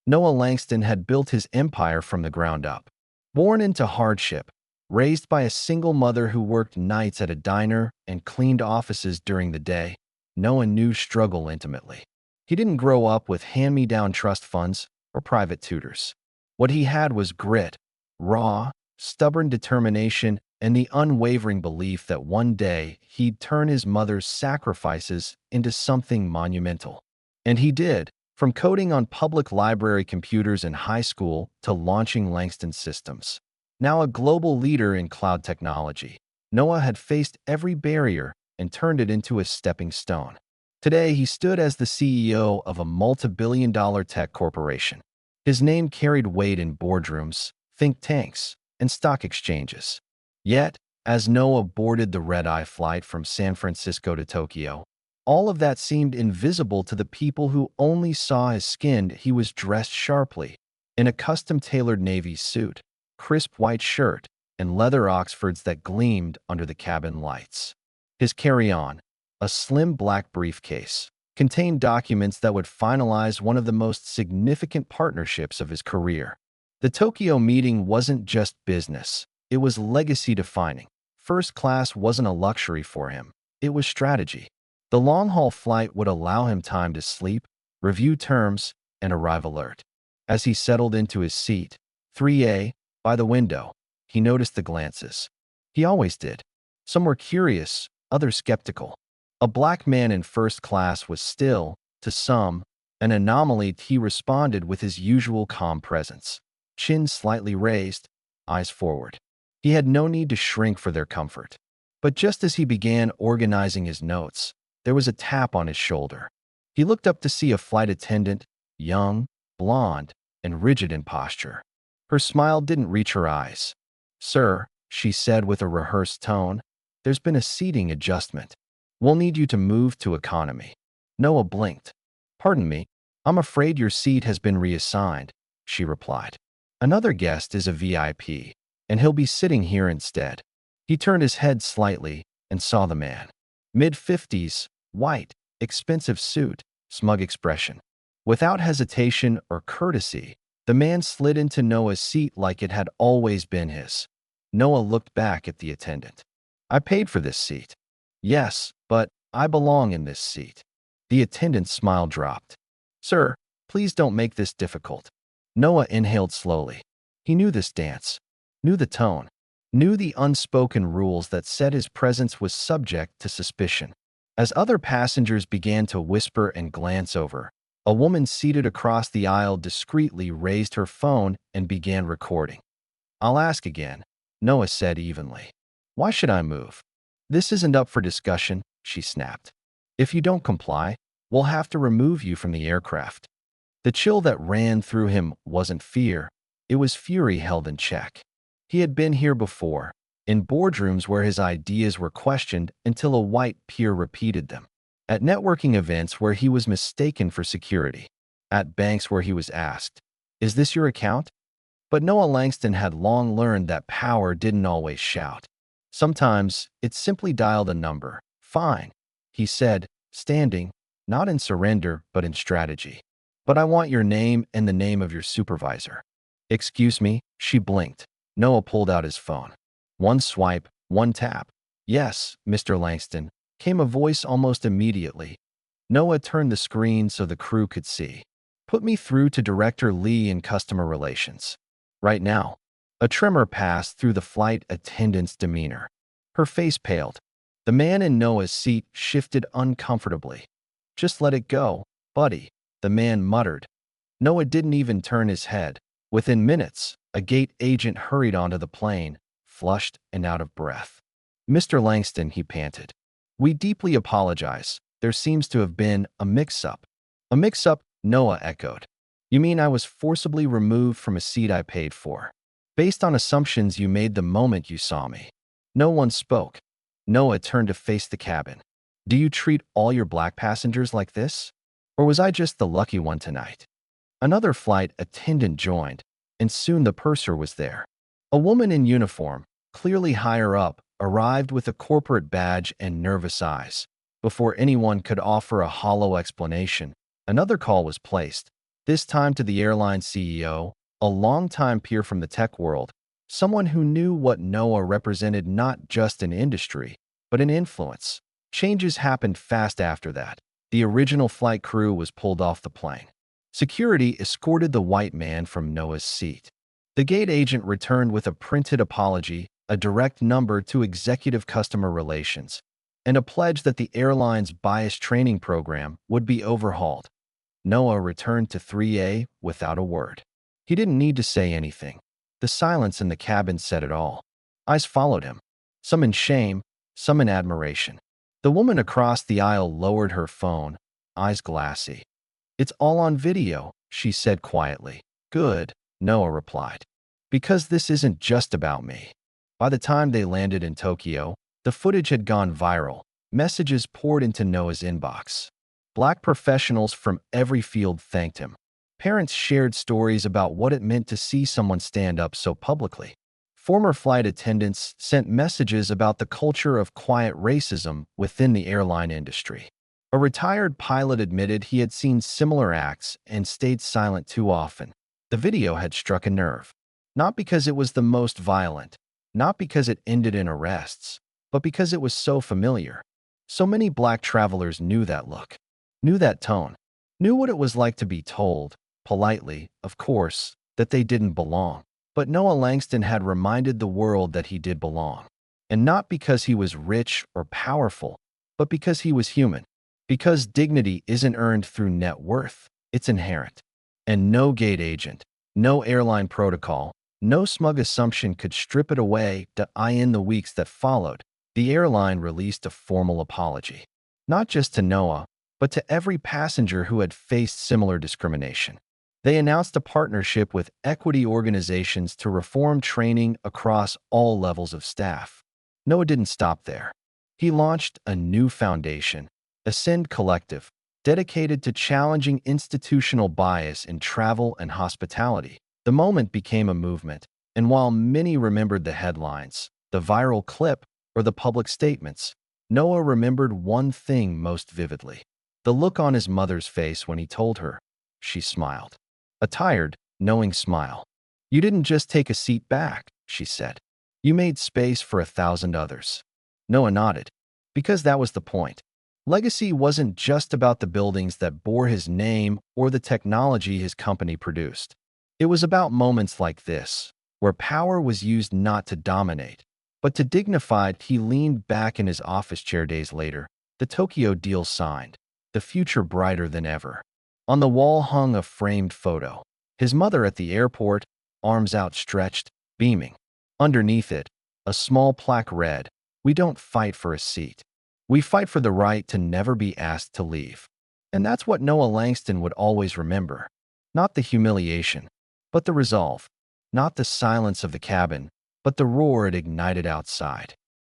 Noah Langston had built his empire from the ground up. Born into hardship, raised by a single mother who worked nights at a diner and cleaned offices during the day, Noah knew struggle intimately. He didn't grow up with hand-me-down trust funds or private tutors. What he had was grit, raw, stubborn determination, and the unwavering belief that one day he'd turn his mother's sacrifices into something monumental. And he did, from coding on public library computers in high school to launching Langston Systems. Now a global leader in cloud technology, Noah had faced every barrier and turned it into a stepping stone. Today, he stood as the CEO of a multi-billion-dollar tech corporation. His name carried weight in boardrooms, think tanks, and stock exchanges. Yet, as Noah boarded the red-eye flight from San Francisco to Tokyo, all of that seemed invisible to the people who only saw his skin. He was dressed sharply, in a custom-tailored navy suit, crisp white shirt, and leather Oxfords that gleamed under the cabin lights. His carry-on, a slim black briefcase, contained documents that would finalize one of the most significant partnerships of his career. The Tokyo meeting wasn't just business. It was legacy-defining. First class wasn't a luxury for him. It was strategy. The long-haul flight would allow him time to sleep, review terms, and arrive alert. As he settled into his seat, 3A, by the window, he noticed the glances. He always did. Some were curious, others skeptical. A black man in first class was still, to some, an anomaly. He responded with his usual calm presence, chin slightly raised, eyes forward. He had no need to shrink for their comfort. But just as he began organizing his notes, there was a tap on his shoulder. He looked up to see a flight attendant, young, blonde, and rigid in posture. Her smile didn't reach her eyes. "Sir," she said with a rehearsed tone, "there's been a seating adjustment. We'll need you to move to economy." Noah blinked. "Pardon me, I'm afraid your seat has been reassigned," she replied. "Another guest is a VIP, and he'll be sitting here instead." He turned his head slightly and saw the man. Mid-50s, white, expensive suit, smug expression. Without hesitation or courtesy, the man slid into Noah's seat like it had always been his. Noah looked back at the attendant. "I paid for this seat." "Yes, but I belong in this seat." The attendant's smile dropped. "Sir, please don't make this difficult." Noah inhaled slowly. He knew this dance, knew the tone, knew the unspoken rules that said his presence was subject to suspicion. As other passengers began to whisper and glance over, a woman seated across the aisle discreetly raised her phone and began recording. "I'll ask again," Noah said evenly. "Why should I move?" "This isn't up for discussion," she snapped. "If you don't comply, we'll have to remove you from the aircraft." The chill that ran through him wasn't fear, it was fury held in check. He had been here before, in boardrooms where his ideas were questioned until a white peer repeated them, at networking events where he was mistaken for security, at banks where he was asked, "Is this your account?" But Noah Langston had long learned that power didn't always shout. Sometimes it simply dialed a number. "Fine," he said, standing, not in surrender but in strategy. "But I want your name and the name of your supervisor." "Excuse me," she blinked. Noah pulled out his phone. One swipe, one tap. "Yes, Mr. Langston," came a voice almost immediately. Noah turned the screen so the crew could see. "Put me through to Director Lee in Customer Relations. Right now." A tremor passed through the flight attendant's demeanor. Her face paled. The man in Noah's seat shifted uncomfortably. "Just let it go, buddy," the man muttered. Noah didn't even turn his head. Within minutes, a gate agent hurried onto the plane, flushed and out of breath. "Mr. Langston," he panted. "We deeply apologize. There seems to have been a mix-up." "A mix-up?" Noah echoed. "You mean I was forcibly removed from a seat I paid for, based on assumptions you made the moment you saw me?" No one spoke. Noah turned to face the cabin. "Do you treat all your black passengers like this? Or was I just the lucky one tonight?" Another flight attendant joined, and soon the purser was there. A woman in uniform, clearly higher up, arrived with a corporate badge and nervous eyes. Before anyone could offer a hollow explanation, another call was placed. this time to the airline CEO, a longtime peer from the tech world, someone who knew what Noah represented not just an industry, but an influence. Changes happened fast after that. The original flight crew was pulled off the plane. Security escorted the white man from Noah's seat. The gate agent returned with a printed apology, a direct number to executive customer relations, and a pledge that the airline's bias training program would be overhauled. Noah returned to 3A without a word. He didn't need to say anything. The silence in the cabin said it all. Eyes followed him, some in shame, some in admiration. The woman across the aisle lowered her phone, eyes glassy. "It's all on video," she said quietly. "Good," Noah replied. "Because this isn't just about me." By the time they landed in Tokyo, the footage had gone viral. Messages poured into Noah's inbox. Black professionals from every field thanked him. Parents shared stories about what it meant to see someone stand up so publicly. Former flight attendants sent messages about the culture of quiet racism within the airline industry. A retired pilot admitted he had seen similar acts and stayed silent too often. The video had struck a nerve. Not because it was the most violent, not because it ended in arrests, but because it was so familiar. So many Black travelers knew that look, knew that tone, knew what it was like to be told, politely, of course, that they didn't belong. But Noah Langston had reminded the world that he did belong. And not because he was rich or powerful, but because he was human. Because dignity isn't earned through net worth, it's inherent. And no gate agent, no airline protocol, no smug assumption could strip it away. In the weeks that followed, the airline released a formal apology. Not just to Noah, but to every passenger who had faced similar discrimination. They announced a partnership with equity organizations to reform training across all levels of staff. Noah didn't stop there. He launched a new foundation, Ascend Collective, dedicated to challenging institutional bias in travel and hospitality. The moment became a movement, and while many remembered the headlines, the viral clip, or the public statements, Noah remembered one thing most vividly: the look on his mother's face when he told her. She smiled. A tired, knowing smile. "You didn't just take a seat back," she said. "You made space for 1,000 others." Noah nodded. Because that was the point. Legacy wasn't just about the buildings that bore his name or the technology his company produced. It was about moments like this, where power was used not to dominate, but to dignify. He leaned back in his office chair days later, the Tokyo deal signed, the future brighter than ever. On the wall hung a framed photo. His mother at the airport, arms outstretched, beaming. Underneath it, a small plaque read, "We don't fight for a seat. We fight for the right to never be asked to leave." And that's what Noah Langston would always remember. Not the humiliation, but the resolve. Not the silence of the cabin, but the roar it ignited outside.